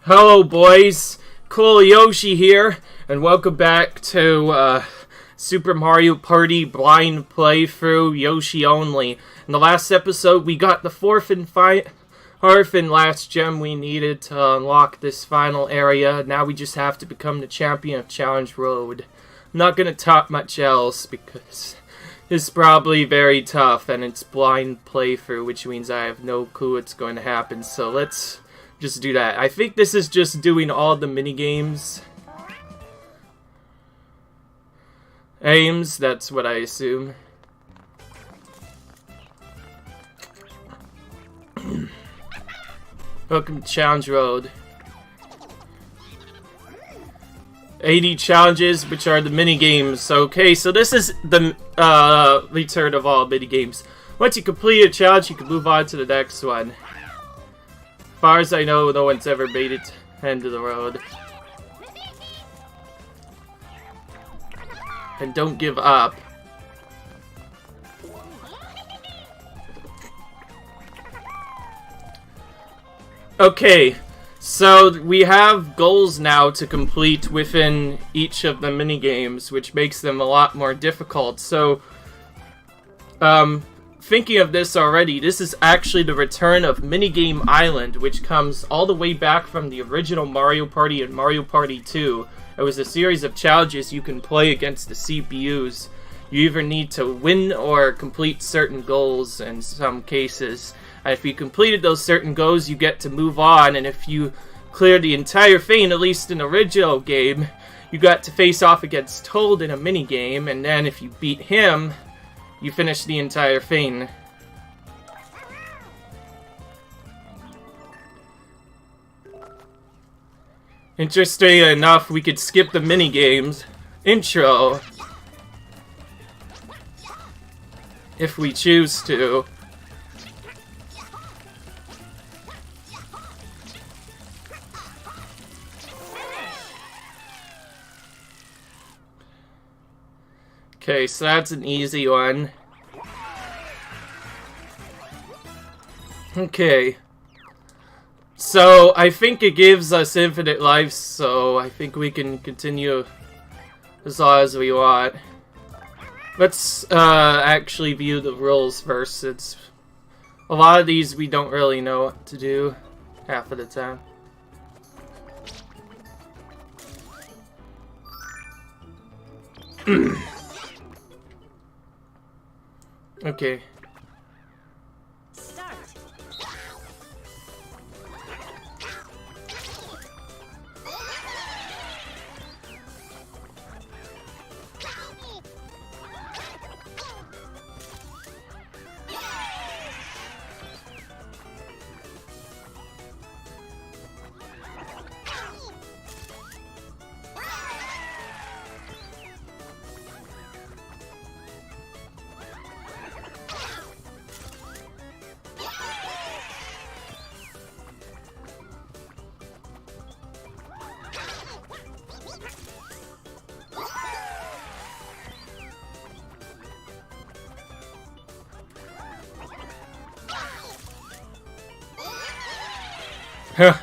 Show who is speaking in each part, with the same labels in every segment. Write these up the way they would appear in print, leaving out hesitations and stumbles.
Speaker 1: Hello boys, cool Yoshi here, and welcome back to Super Mario Party blind playthrough Yoshi only. In the last episode we got the fourth and last gem we needed to unlock this final area. Now we just have to become the champion of Challenge Road. I'm not gonna talk much else because it's probably very tough and it's blind playthrough, which means I have no clue what's going to happen, so let's just do that. I think this is just doing all the mini-games. Aims, that's what I assume. Welcome to Challenge Road. 80 challenges, which are the mini-games. Okay, so this is the return of all mini-games. Once you complete a challenge, you can move on to the next one. As far as I know, no one's ever made it to the end of the road. And don't give up. Okay, so we have goals now to complete within each of the mini-games, which makes them a lot more difficult. So, thinking of this already, this is actually the return of Minigame Island, which comes all the way back from the original Mario Party and Mario Party 2. It was a series of challenges you can play against the CPUs. You either need to win or complete certain goals in some cases. And if you completed those certain goals, you get to move on, and if you clear the entire thing, at least in the original game, you got to face off against Toad in a minigame, and then if you beat him, you finish the entire thing. Interesting enough, we could skip the minigames intro if we choose to. Okay, so that's an easy one. Okay. So, I think it gives us infinite lives, so I think we can continue as long as we want. Let's actually view the rules first, since a lot of these we don't really know what to do half of the time. Okay.
Speaker 2: Start.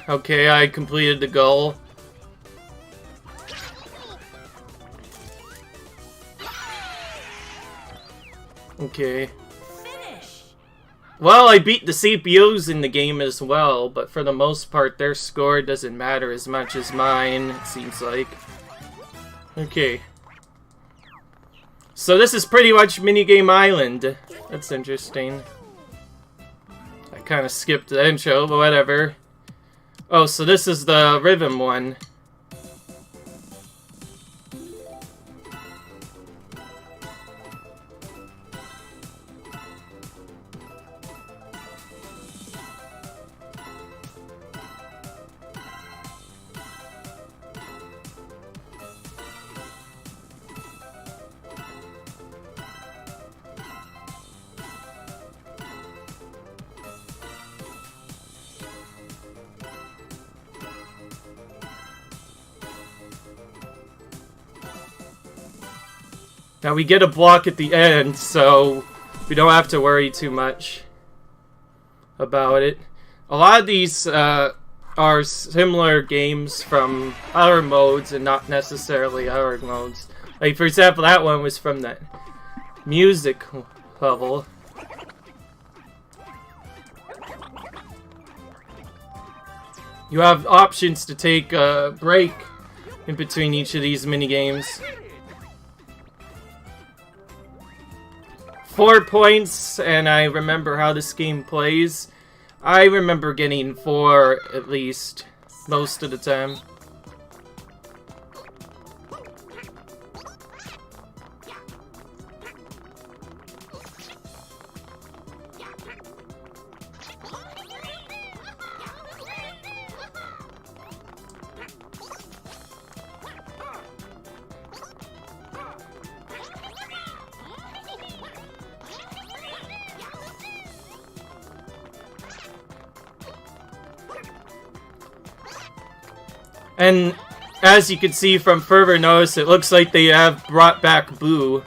Speaker 1: Okay, I completed the goal. Okay.
Speaker 2: Finish.
Speaker 1: Well, I beat the CPUs in the game as well, but for the most part, their score doesn't matter as much as mine, it seems like. Okay. So this is pretty much Minigame Island. That's interesting. I kind of skipped the intro, but whatever. Oh, so this is the rhythm one. Now we get a block at the end, so we don't have to worry too much about it. A lot of these are similar games from other modes and not necessarily other modes. Like, for example, that one was from the music level. You have options to take a break in between each of these minigames. 4 points, and I remember how this game plays. I remember getting 4 at least, most of the time. And as you can see from further notice, it looks like they have brought back Boo.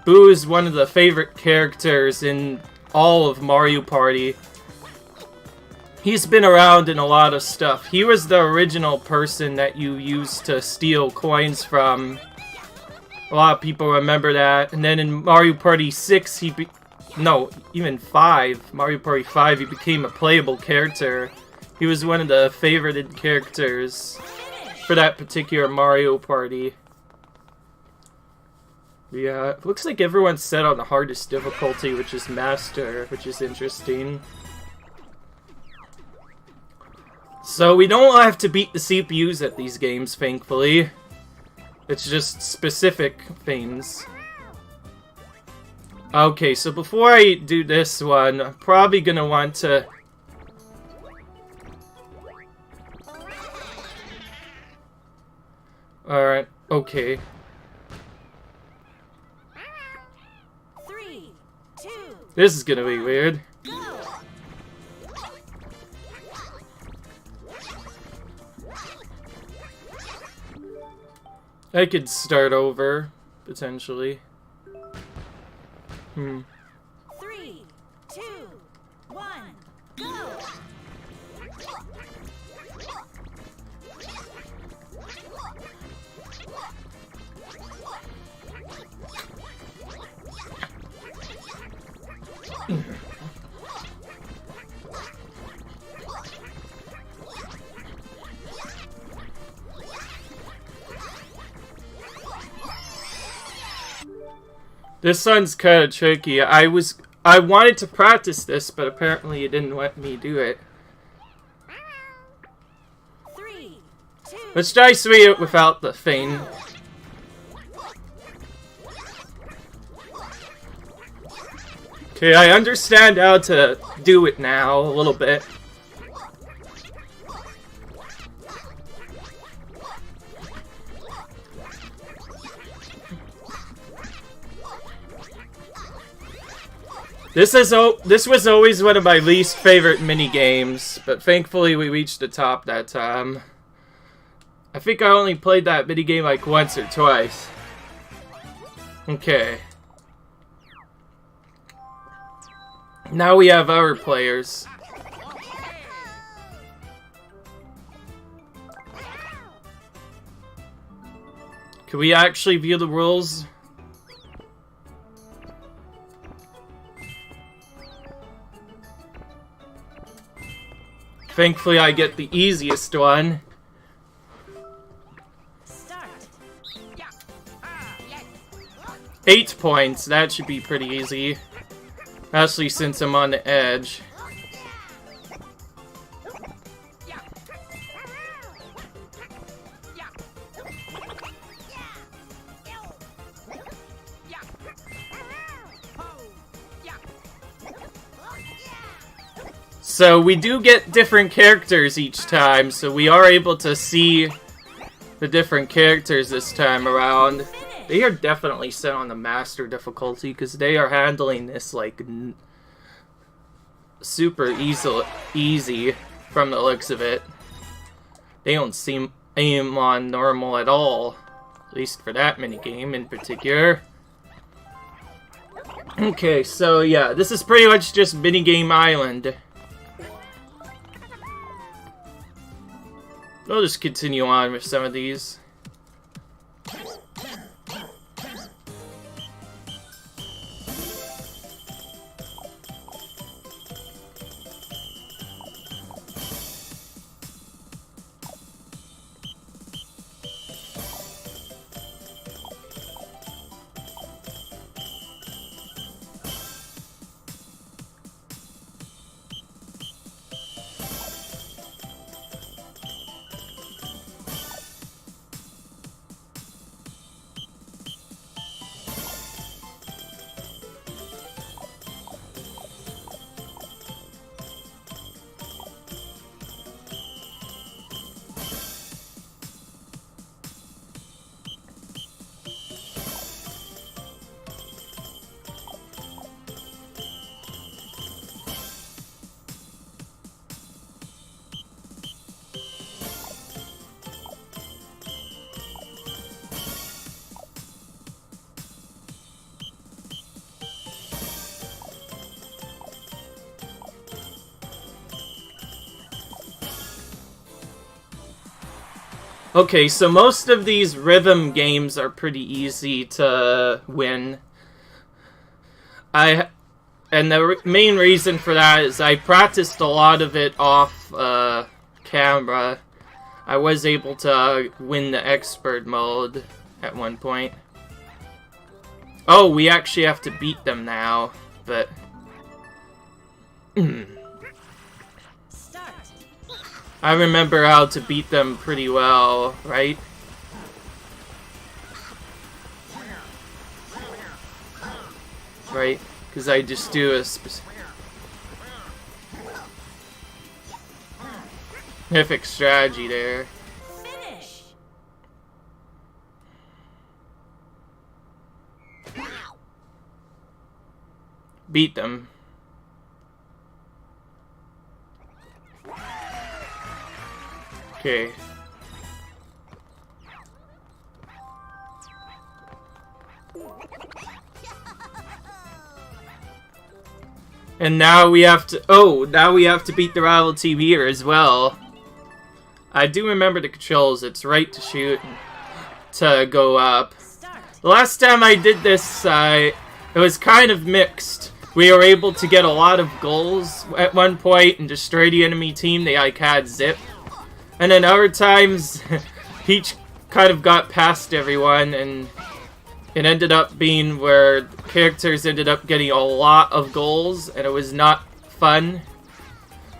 Speaker 1: Boo is one of the favorite characters in all of Mario Party. He's been around in a lot of stuff. He was the original person that you used to steal coins from. A lot of people remember that. And then in Mario Party 6, no, even 5. Mario Party 5, he became a playable character. He was one of the favorited characters for that particular Mario Party. Yeah, it looks like everyone's set on the hardest difficulty, which is Master, which is interesting. So we don't have to beat the CPUs at these games, thankfully. It's just specific things. Okay, so before I do this one, I'm probably gonna want to... Alright, okay.
Speaker 2: 3, 2,
Speaker 1: This is gonna be weird.
Speaker 2: go!
Speaker 1: I could start over, potentially.
Speaker 2: 3, 2, 1, go!
Speaker 1: This one's kind of tricky. I wanted to practice this, but apparently it didn't let me do it.
Speaker 2: 3, 2,
Speaker 1: Let's try it without the thing. Okay, I understand how to do it now, a little bit. This was always one of my least favorite mini games, but thankfully we reached the top that time. I think I only played that mini game like once or twice. Okay. Now we have our players. Can we actually view the rules? Thankfully, I get the easiest one.
Speaker 2: start!
Speaker 1: 8 points. That should be pretty easy. Especially since I'm on the edge. So we do get different characters each time, so we are able to see the different characters this time around. They are definitely set on the master difficulty because they are handling this like super easy from the looks of it. They don't seem aim on normal at all, at least for that minigame in particular. Okay, so yeah, this is pretty much just minigame island. We'll just continue on with some of these. Okay, so most of these rhythm games are pretty easy to win. And the main reason for that is I practiced a lot of it off camera. I was able to win the expert mode at one point. Oh, we actually have to beat them now, but... I remember how to beat them pretty well, right? Right? Because I just do a specific strategy there.
Speaker 2: Finish.
Speaker 1: Beat them. Okay. And now we have to... Oh, now we have to beat the rival team here as well. I do remember the controls. It's right to shoot, to go up. The last time I did this, it was kind of mixed. We were able to get a lot of goals at one point and destroy the enemy team. They like had zip. And then other times, Peach kind of got past everyone, and it ended up being where characters ended up getting a lot of goals, and it was not fun.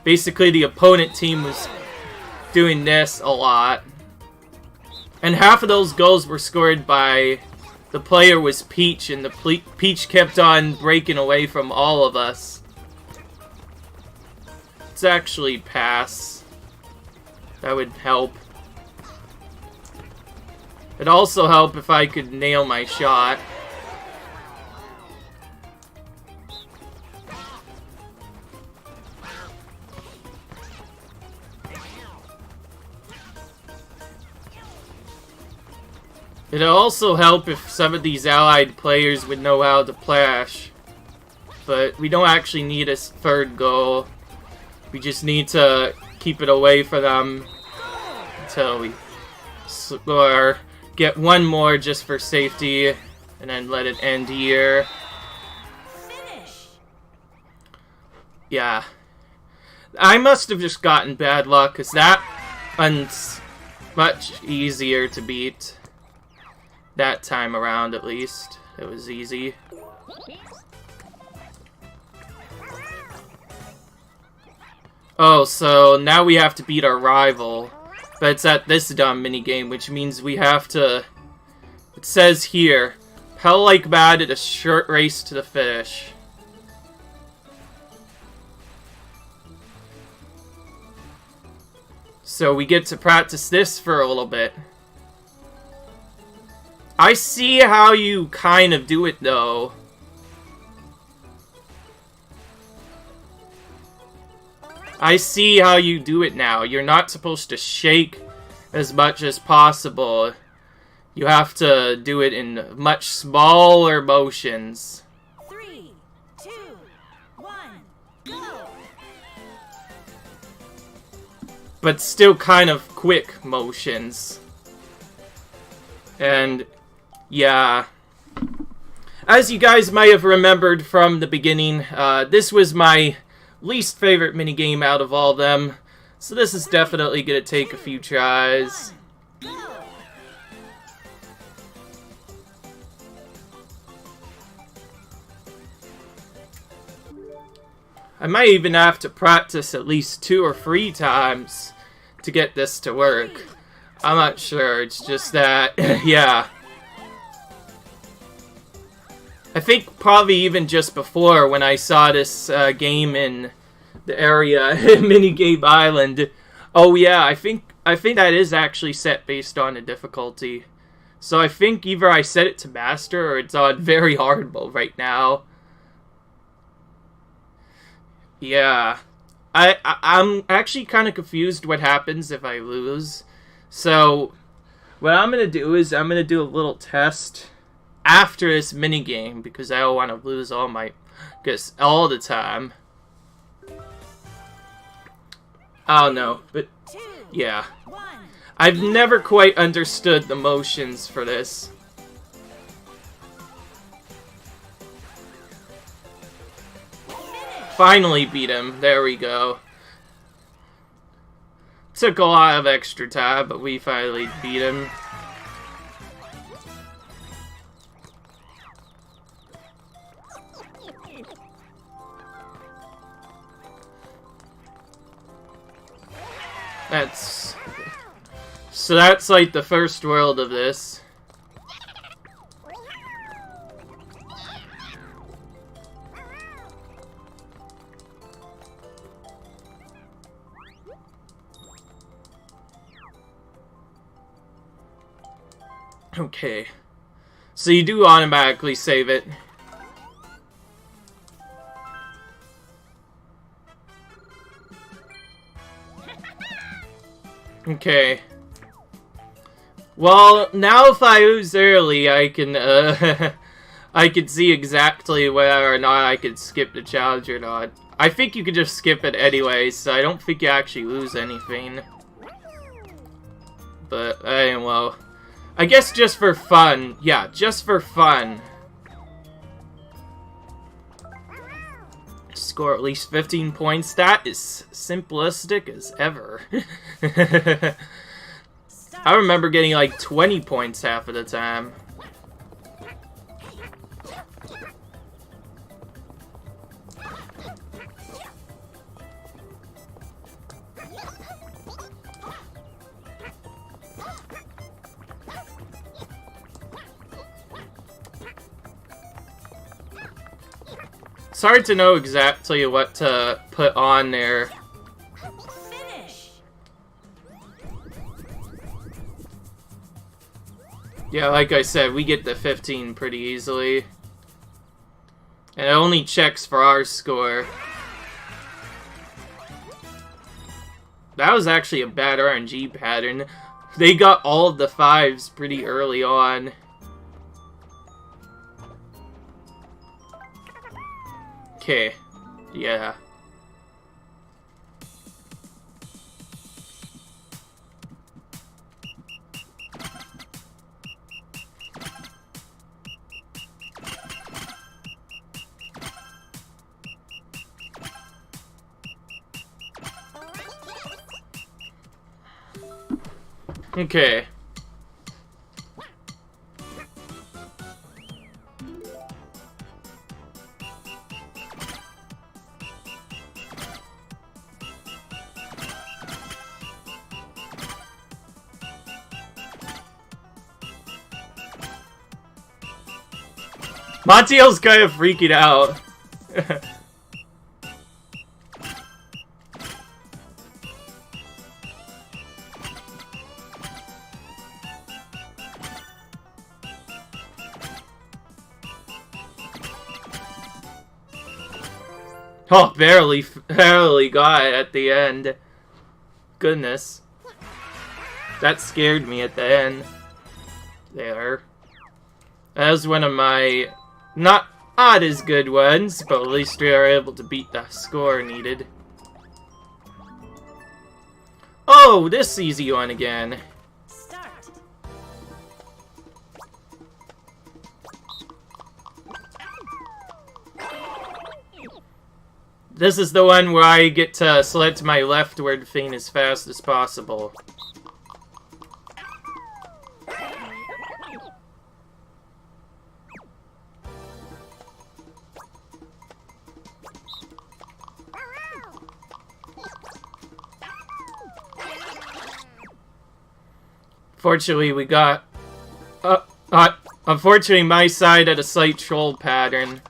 Speaker 1: Basically, the opponent team was doing this a lot. And half of those goals were scored by the player was Peach, and the Peach kept on breaking away from all of us. Let's actually pass. That would help. It'd also help if I could nail my shot. It'd also help if some of these allied players would know how to plash. But we don't actually need a third goal. We just need to keep it away from them until we or get one more just for safety, and then let it end here.
Speaker 2: Finish.
Speaker 1: Yeah. I must have just gotten bad luck, because that one's much easier to beat. That time around, at least. It was easy. Oh, so now we have to beat our rival. But it's at this dumb minigame, which means we have to... It says here, Hell like mad at a short race to the finish. So we get to practice this for a little bit. I see how you kind of do it, though. I see how you do it now. You're not supposed to shake as much as possible. You have to do it in much smaller motions.
Speaker 2: 3, 2, 1, go!
Speaker 1: but still kind of quick motions. And yeah, as you guys might have remembered from the beginning, this was my least favorite minigame out of all of them. So this is definitely going to take a few tries. I might even have to practice at least 2 or 3 times to get this to work. I'm not sure, it's just that, yeah. I think probably even just before when I saw this game in the area, Minigame Island. Oh yeah, I think that is actually set based on a difficulty. So I think either I set it to master or it's on very hard mode right now. Yeah, I'm actually kind of confused what happens if I lose. So, what I'm going to do is I'm going to do a little test after this minigame because I don't want to lose all the time. I don't know, but yeah. I've never quite understood the motions for this. Finally beat him. There we go. Took a lot of extra time, but we finally beat him. So that's like the first world of this. Okay, so you do automatically save it. Okay. Well, now if I lose early, I can, I can see exactly whether or not I could skip the challenge or not. I think you could just skip it anyway, so I don't think you actually lose anything. But, well, I guess just for fun. Yeah, just for fun. Score at least 15 points. That is simplistic as ever. I remember getting like 20 points half of the time. It's hard to know exactly what to put on there.
Speaker 2: Finish.
Speaker 1: Yeah, like I said, we get the 15 pretty easily. And it only checks for our score. That was actually a bad RNG pattern. They got all of the 5s pretty early on. Okay, yeah. Okay. Montiel's kind of freaking out. Oh, barely got it at the end. Goodness. That scared me at the end. There. That was one of my not as good ones, but at least we are able to beat the score needed. Oh, this easy one again.
Speaker 2: Start.
Speaker 1: This is the one where I get to select my leftward feint as fast as possible. Fortunately, we got... unfortunately, my side had a slight troll pattern.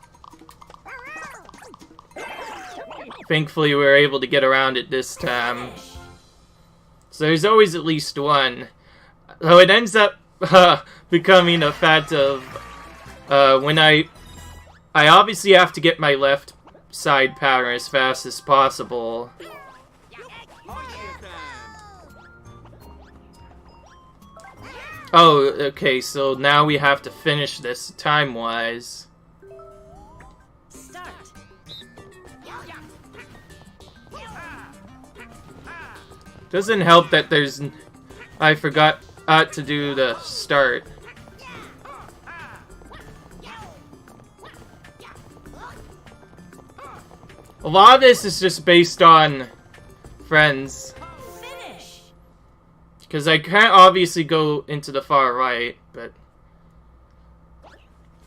Speaker 1: Thankfully, we were able to get around it this time. So there's always at least one. Though it ends up becoming a fact of... when I obviously have to get my left side pattern as fast as possible. Oh, okay, so now we have to finish this time-wise.
Speaker 2: Start.
Speaker 1: Doesn't help that there's... I forgot to do the start. A lot of this is just based on friends.
Speaker 2: Finish.
Speaker 1: Because I can't obviously go into the far right, but...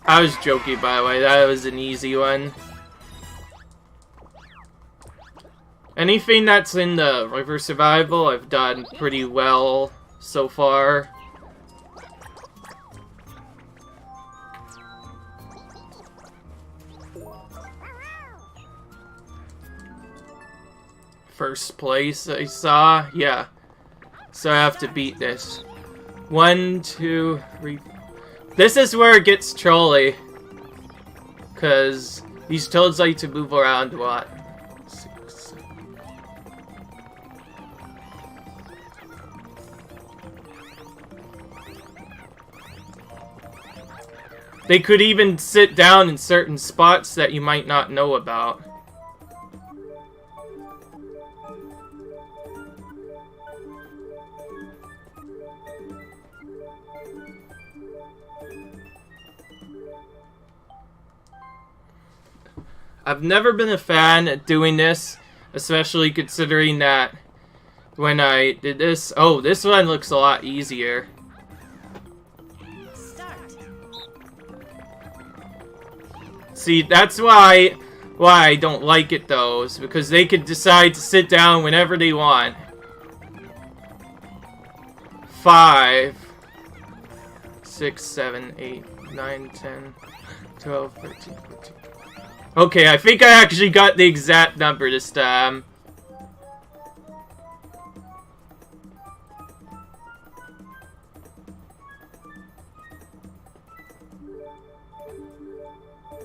Speaker 1: I was joking, by the way. That was an easy one. Anything that's in the river survival, I've done pretty well so far. First place I saw, yeah. So I have to beat this. 1, 2, 3. This is where it gets trolly. Cause these toads like to move around a lot. 6, 7. They could even sit down in certain spots that you might not know about. I've never been a fan at doing this, especially considering that when I did this... Oh, this one looks a lot easier.
Speaker 2: Start.
Speaker 1: See, that's why I don't like it, though, is because they could decide to sit down whenever they want. 5, 6, 7, 8, 9, 10, 12, 13, 14... Okay, I think I actually got the exact number this time.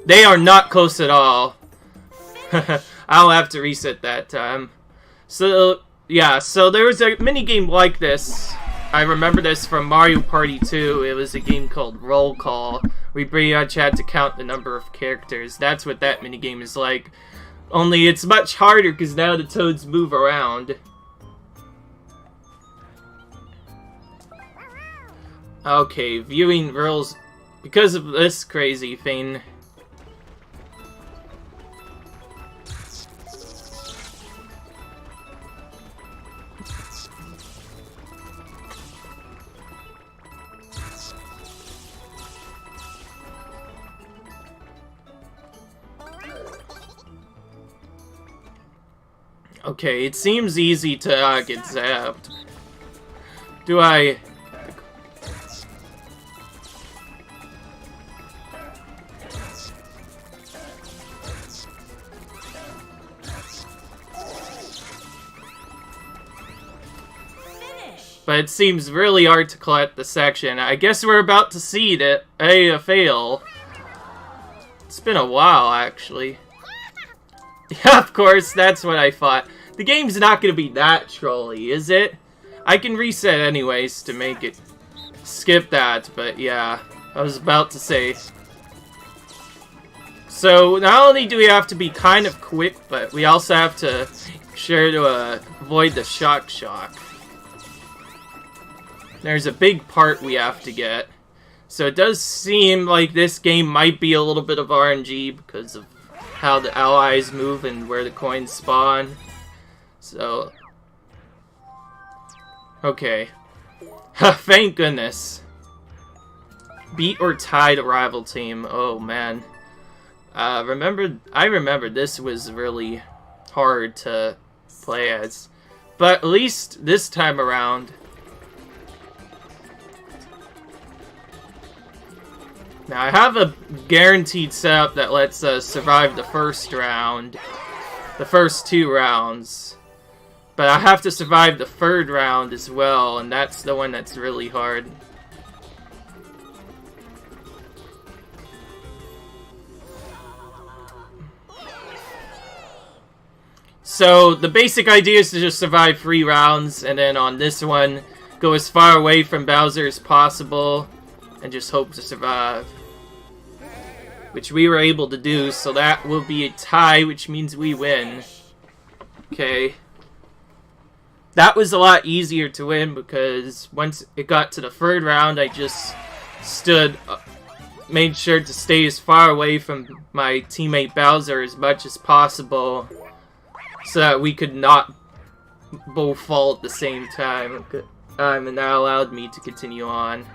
Speaker 1: They are not close at all. I'll have to reset that time. So, yeah, so there was a minigame like this. I remember this from Mario Party 2. It was a game called Roll Call. We pretty much had to count the number of characters. That's what that minigame is like. Only it's much harder because now the toads move around. Okay, viewing rules because of this crazy thing. Okay, it seems easy to get zapped. Do I...
Speaker 2: Finish.
Speaker 1: But it seems really hard to collect the section. I guess we're about to see that a fail. It's been a while, actually. Yeah, of course, that's what I thought. The game's not gonna be that trolly, is it? I can reset anyways to make it skip that, but yeah, I was about to say. So, not only do we have to be kind of quick, but we also have to sure to avoid the shock. there's a big part we have to get. So it does seem like this game might be a little bit of RNG because of how the allies move and where the coins spawn. So... okay. Thank goodness. Beat or tie the rival team. Oh man. I remember this was really hard to play as. But at least this time around... now, I have a guaranteed setup that lets us survive the first round. The first 2 rounds. But I have to survive the 3rd round as well, and that's the one that's really hard. So, the basic idea is to just survive 3 rounds, and then on this one, go as far away from Bowser as possible, and just hope to survive. Which we were able to do, so that will be a tie, which means we win. Okay. That was a lot easier to win, because once it got to the 3rd round, I just made sure to stay as far away from my teammate Bowser as much as possible, so that we could not both fall at the same time. And that allowed me to continue on.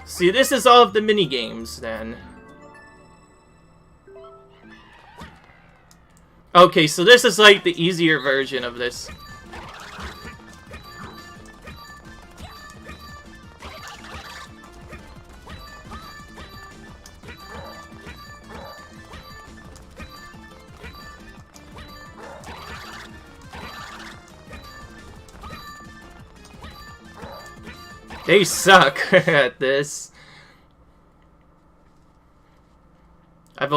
Speaker 1: See, this is all of the mini-games, then. Okay, so this is like the easier version of this. They suck at this. I've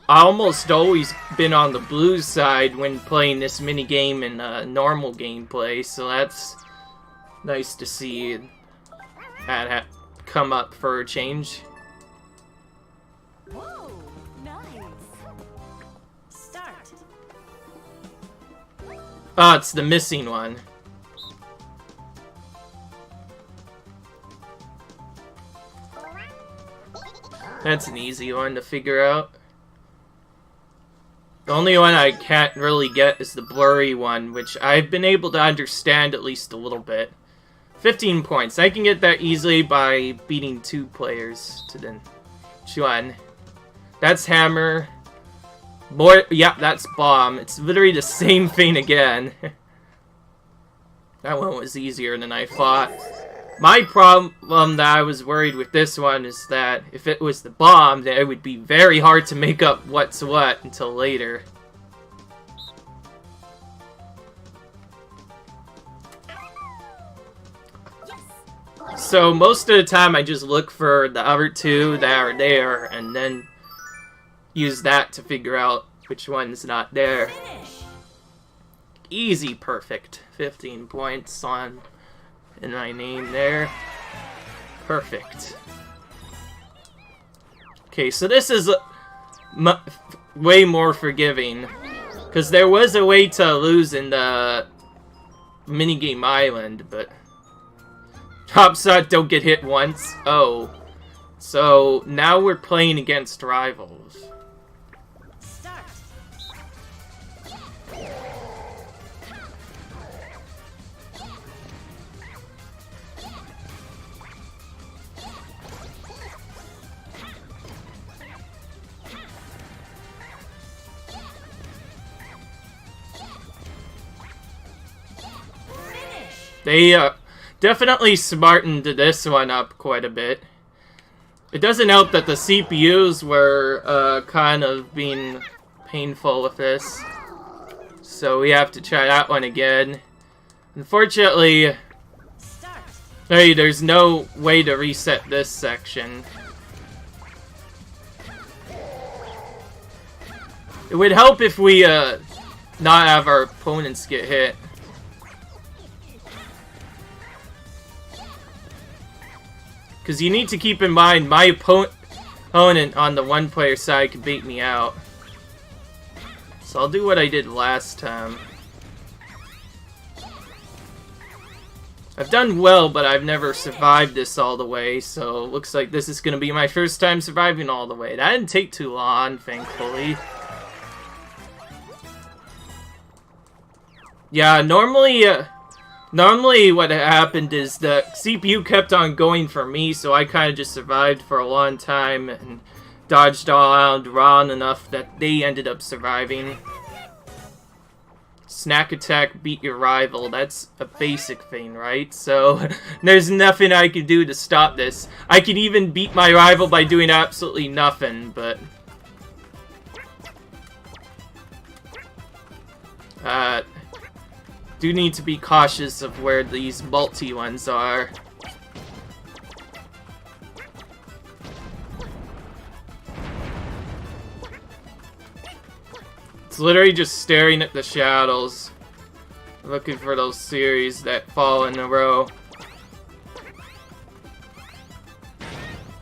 Speaker 1: almost always been on the blue side when playing this minigame in normal gameplay, so that's nice to see that come up for a change.
Speaker 2: Whoa, nice. Start.
Speaker 1: Oh, it's the missing one. That's an easy one to figure out. The only one I can't really get is the blurry one, which I've been able to understand at least a little bit. 15 points. I can get that easily by beating 2 players to the... which one? That's hammer. Boy, yeah, that's bomb. It's literally the same thing again. That one was easier than I thought. My problem that I was worried with this one is that if it was the bomb, then it would be very hard to make up what's what until later. So most of the time I just look for the other 2 that are there and then use that to figure out which one's not there.
Speaker 2: Finish.
Speaker 1: Easy, perfect. 15 points on... in my name there. Perfect. Okay, so this is way more forgiving. Because there was a way to lose in the minigame island, but... Top shot, don't get hit once. Oh. So, now we're playing against rivals.
Speaker 2: Start.
Speaker 1: They definitely smartened this one up quite a bit. It doesn't help that the CPUs were kind of being painful with this. So we have to try that one again. Unfortunately, hey, there's no way to reset this section. It would help if we not have our opponents get hit. Because you need to keep in mind, my opponent on the 1-player side can beat me out. So I'll do what I did last time. I've done well, but I've never survived this all the way, so looks like this is going to be my first time surviving all the way. That didn't take too long, thankfully. Yeah, normally what happened is the CPU kept on going for me, so I kind of just survived for a long time and dodged all around enough that they ended up surviving. Snack attack, beat your rival. That's a basic thing, right? So, there's nothing I can do to stop this. I can even beat my rival by doing absolutely nothing, but... do need to be cautious of where these multi ones are. It's literally just staring at the shadows, looking for those series that fall in a row.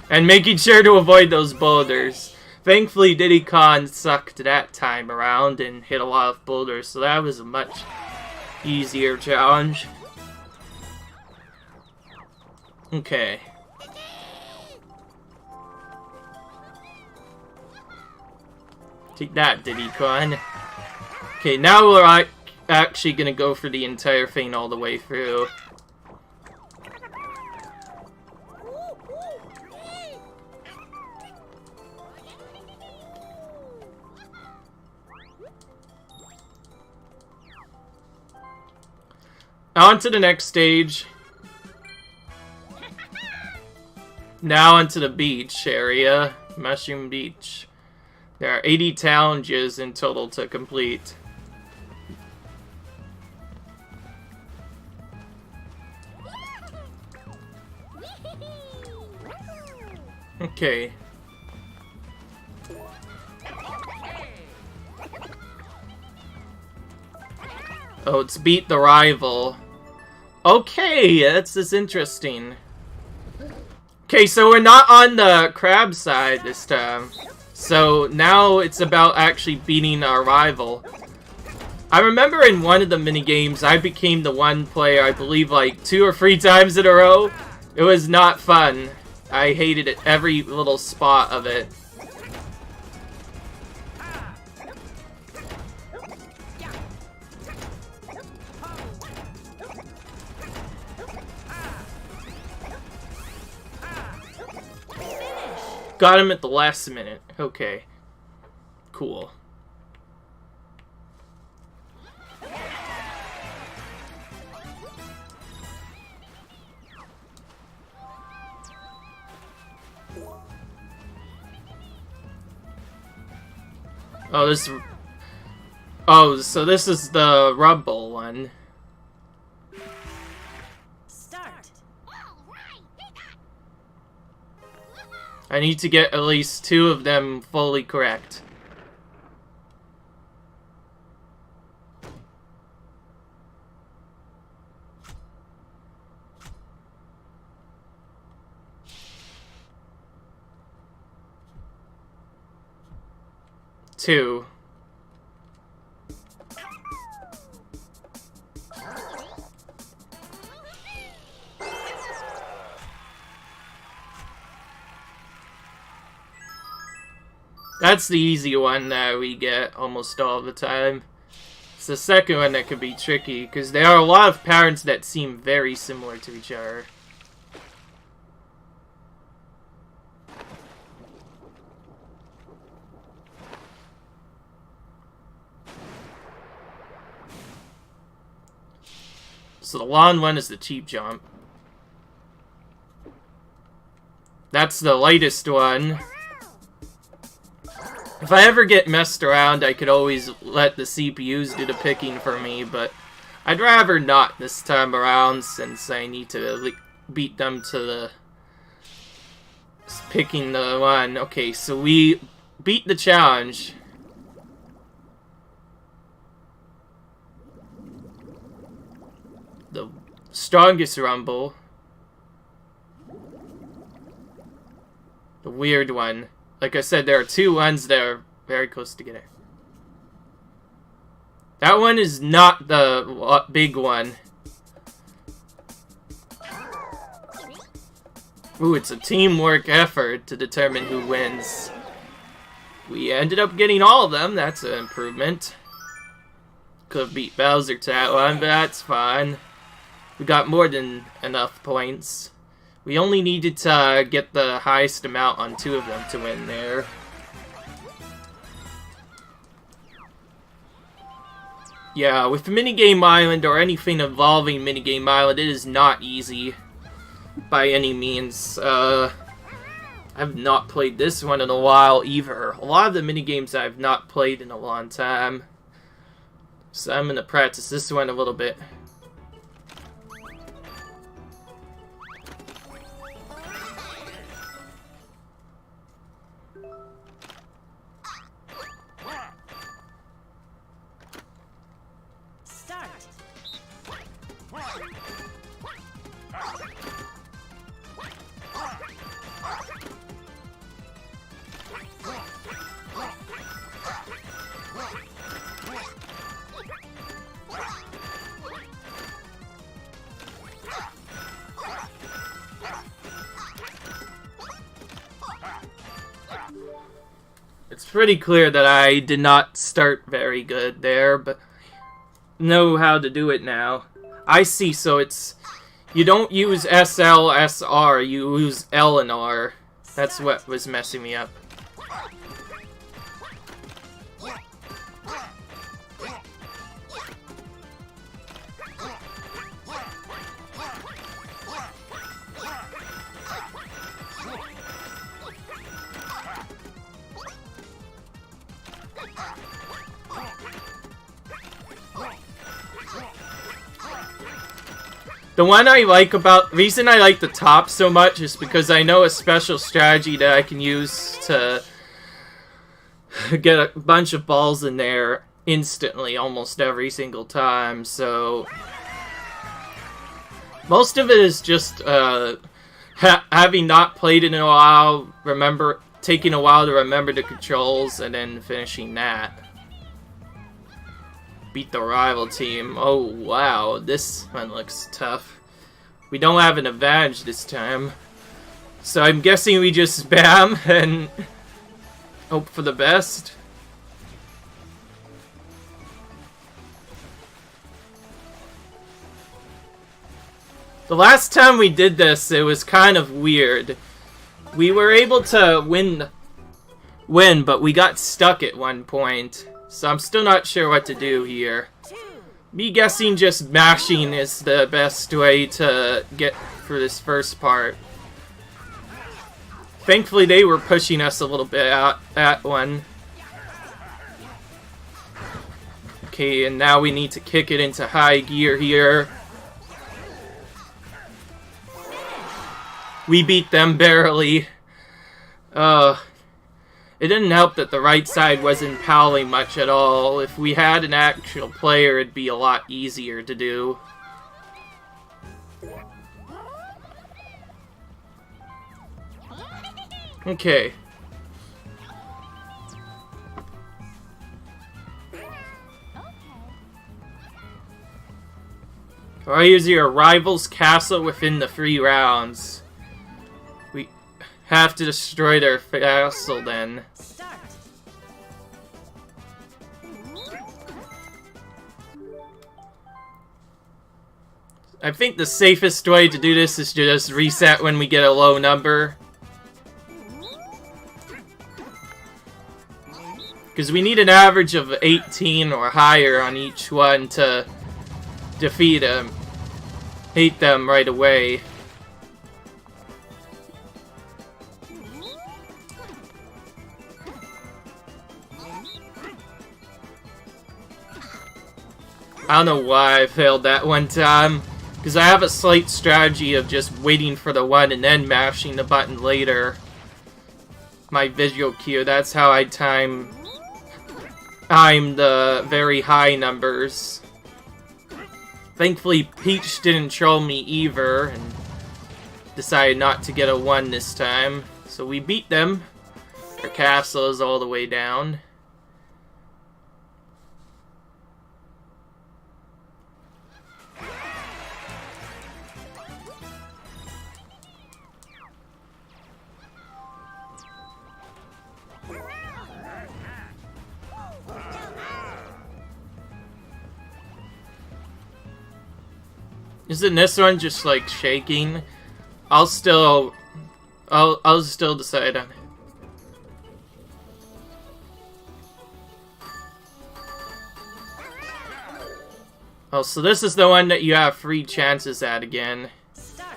Speaker 1: And making sure to avoid those boulders. Thankfully, Diddy Kong sucked that time around and hit a lot of boulders, so that was a much easier challenge. Okay. Take that, Diddy Kong. Okay, now we're actually gonna go for the entire thing all the way through. On to the next stage. Now onto the beach area. Mushroom Beach. There are 80 challenges in total to complete. Okay. Oh, it's beat the rival. Okay, this is interesting. Okay, so we're not on the crab side this time. So now it's about actually beating our rival. I remember in one of the minigames, I became the one player, I believe like 2 or 3 times in a row. It was not fun. I hated it, every little spot of it. Got him at the last minute. Okay. Cool. Oh, this... Oh, so this is the Rumble one. I need to get at least 2 of them fully correct. Two. That's the easy one that we get almost all the time. It's the second one that could be tricky, because there are a lot of patterns that seem very similar to each other. So the long one is the cheap jump. That's the lightest one. If I ever get messed around, I could always let the CPUs do the picking for me, but I'd rather not this time around since I need to beat them to the picking the one. Okay, so we beat the challenge. The strongest rumble. The weird one. Like I said, there are 2 ones that are very close together. That one is not the big one. Ooh, it's a teamwork effort to determine who wins. We ended up getting all of them. That's an improvement. Could have beat Bowser to that one, but that's fine. We got more than enough points. We only needed to get the highest amount on 2 of them to win there. Yeah, with Minigame Island or anything involving Minigame Island, it is not easy by any means. I've not played this one in a while either. A lot of the minigames I've not played in a long time. So I'm gonna practice this one a little bit.
Speaker 2: Start.
Speaker 1: It's pretty clear that I did not start very good there, but know how to do it now. I see, so it's... You don't use SL, SR, you use L and R. That's what was messing me up. The one I like about... reason I like the top so much is because I know a special strategy that I can use to get a bunch of balls in there instantly almost every single time, so... Most of it is just having not played it in a while, taking a while to remember the controls, and then finishing that. Beat the rival team. Oh, wow. This one looks tough. We don't have an advantage this time. So I'm guessing we just spam and hope for the best. The last time we did this, it was kind of weird. We were able to win, but we got stuck at one point. So I'm still not sure what to do here. Me guessing just mashing is the best way to get for this first part. Thankfully they were pushing us a little bit out that one. Okay, and now we need to kick it into high gear here. We beat them barely. It didn't help that the right side wasn't palling much at all. If we had an actual player, it'd be a lot easier to do. Okay. I'll use your rival's castle within the 3 rounds. We have to destroy their castle then.
Speaker 2: Start.
Speaker 1: I think the safest way to do this is to just reset when we get a low number. Because we need an average of 18 or higher on each one to defeat them. Hate them right away. I don't know why I failed that one time. Because I have a slight strategy of just waiting for the one and then mashing the button later. My visual cue, that's how I time the very high numbers. Thankfully, Peach didn't troll me either, and decided not to get a 1 this time. So we beat them. Our castle is all the way down. Isn't this one just like shaking? I'll still decide on it. Oh, so this is the one that you have 3 chances at again.
Speaker 2: Start.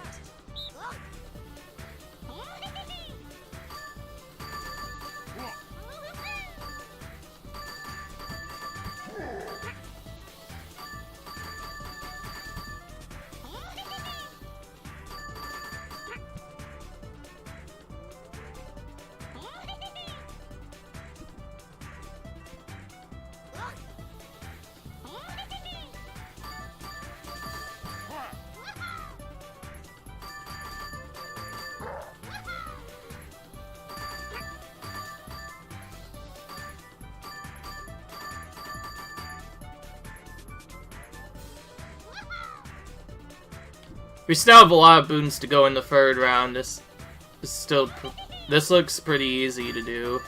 Speaker 1: We still have a lot of boons to go in the 3rd round. This looks pretty easy to do.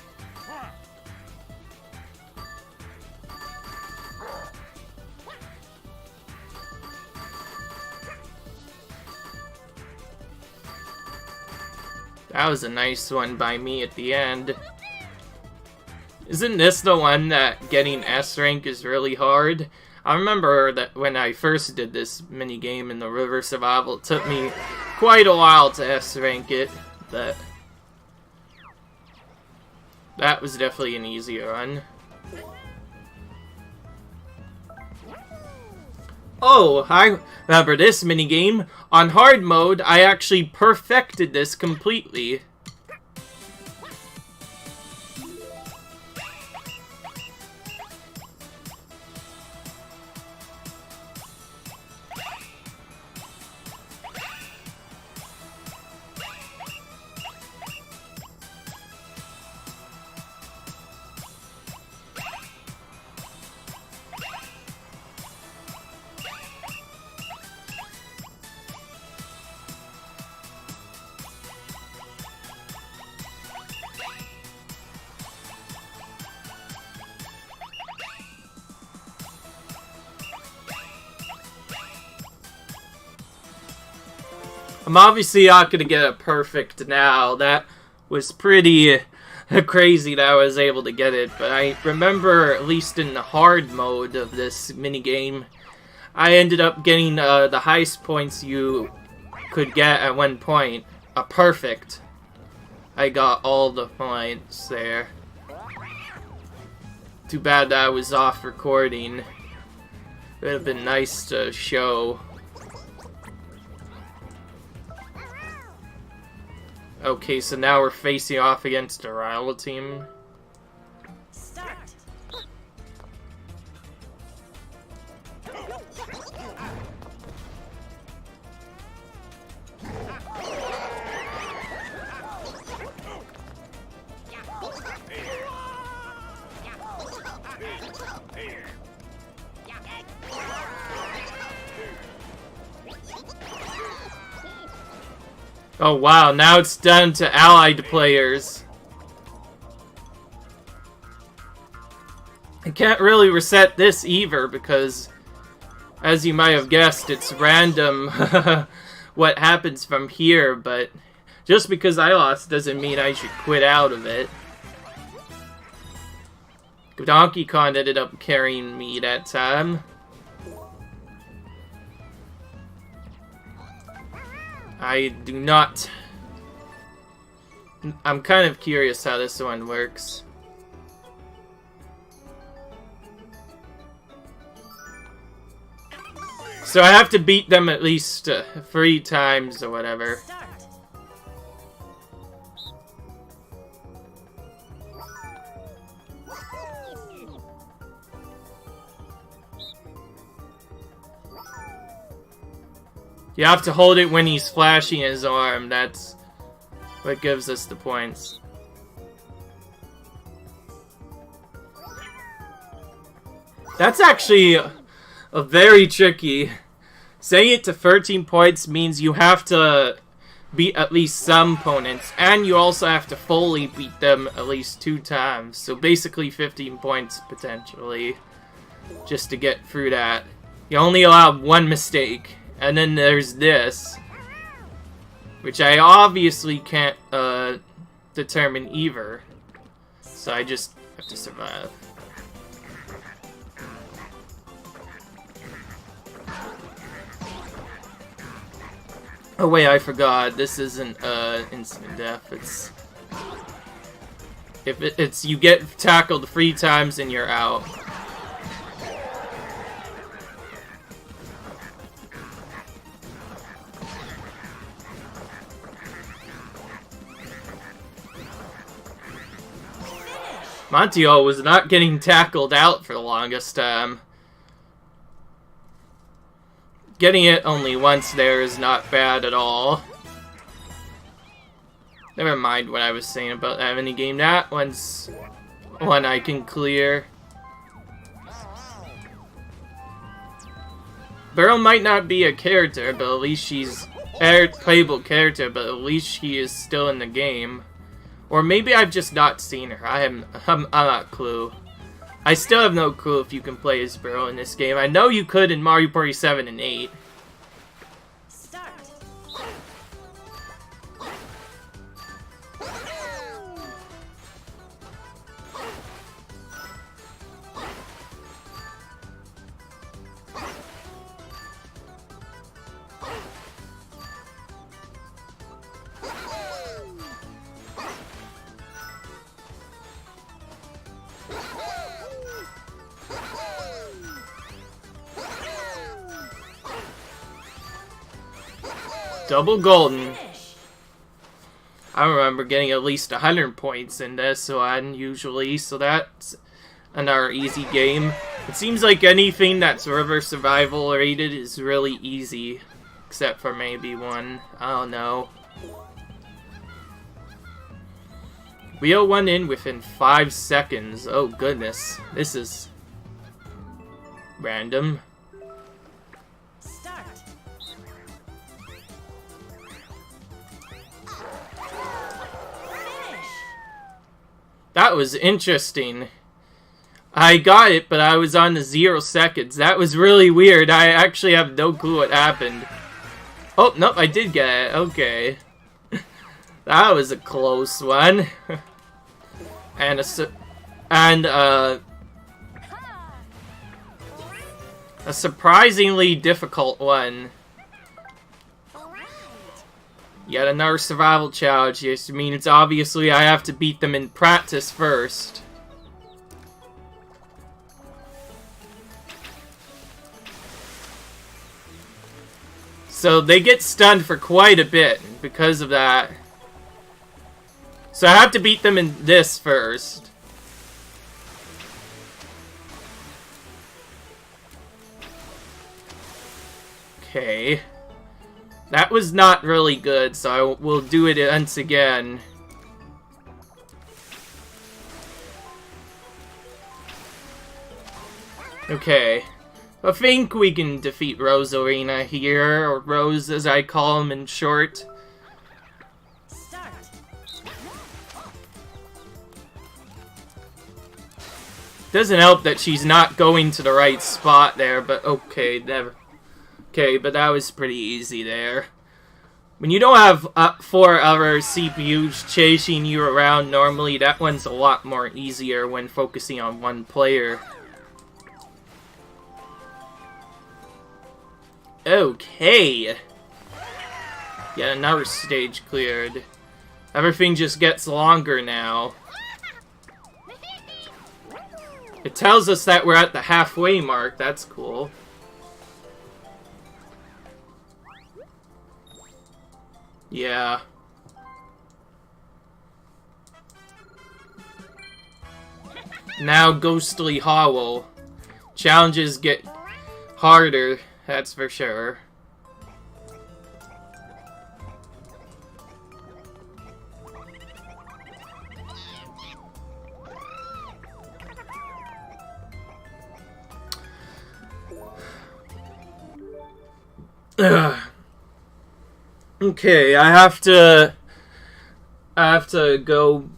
Speaker 1: That was a nice one by me at the end. Isn't this the one that getting S rank is really hard? I remember that when I first did this minigame in the River Survival, it took me quite a while to S rank it, but that was definitely an easier one. Oh, I remember this minigame. On hard mode, I actually perfected this completely. I'm obviously not gonna get it perfect now. That was pretty crazy that I was able to get it, but I remember, at least in the hard mode of this minigame, I ended up getting the highest points you could get at one point. A perfect. I got all the points there. Too bad that I was off recording. It would have been nice to show. Okay, so now we're facing off against a rival team.
Speaker 2: Start.
Speaker 1: Oh wow, now it's down to allied players. I can't really reset this either because, as you might have guessed, it's random what happens from here, but just because I lost doesn't mean I should quit out of it. Donkey Kong ended up carrying me that time. I do not... I'm kind of curious how this one works. So I have to beat them at least 3 times or whatever.
Speaker 2: Start.
Speaker 1: You have to hold it when he's flashing his arm. That's what gives us the points. That's actually a very tricky. Saying it to 13 points means you have to beat at least some opponents, and you also have to fully beat them at least 2 times. So basically 15 points potentially, just to get through that. You only allow 1 mistake, And then there's this, which I obviously can't determine either. So I just have to survive. Oh wait, I forgot. This isn't instant death. It's you get tackled 3 times and you're out. Monteo was not getting tackled out for the longest time. Getting it only once there is not bad at all. Never mind what I was saying about that minigame. That one's one I can clear. Beryl might not be a character, but at least she's a playable character, but at least she is still in the game. Or maybe I've just not seen her. I'm not clue. I still have no clue if you can play as Beryl in this game. I know you could in Mario Party 7 and 8.
Speaker 2: Start.
Speaker 1: Double golden. I remember getting at least 100 points in this one usually, so that's another easy game. It seems like anything that's river survival rated is really easy, except for maybe one. I don't know. Wheel one in within 5 seconds. Oh goodness, this is random.
Speaker 2: Start. Finish.
Speaker 1: That was interesting. I got it, but I was on the 0 seconds. That was really weird. I actually have no clue what happened. Oh, nope, I did get it. Okay. That was a close one. And a surprisingly difficult one. Yet another survival challenge. Yes, I mean, it's obviously I have to beat them in practice first. So they get stunned for quite a bit because of that. So I have to beat them in this first. Okay. That was not really good, so I will do it once again. Okay. I think we can defeat Rosarina here, or Rose as I call him in short.
Speaker 2: Start.
Speaker 1: Doesn't help that she's not going to the right spot there, but okay, never. Okay, but that was pretty easy there. When you don't have 4 other CPUs chasing you around normally, that one's a lot more easier when focusing on one player. Okay. Yet another stage cleared. Everything just gets longer now. It tells us that we're at the halfway mark. That's cool. Yeah. Now Ghostly Hollow. Challenges get harder, that's for sure. Ugh. Okay, I have to go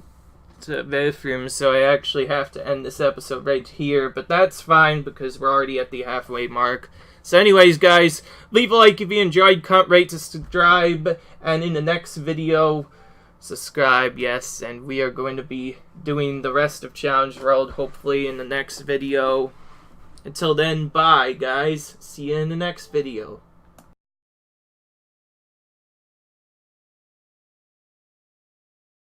Speaker 1: to the bathroom, so I actually have to end this episode right here, but that's fine because we're already at the halfway mark. So anyways, guys, leave a like if you enjoyed, comment, rate, subscribe, and in the next video, subscribe, yes, and we are going to be doing the rest of Challenge World, hopefully, in the next video. Until then, bye, guys. See you in the next video.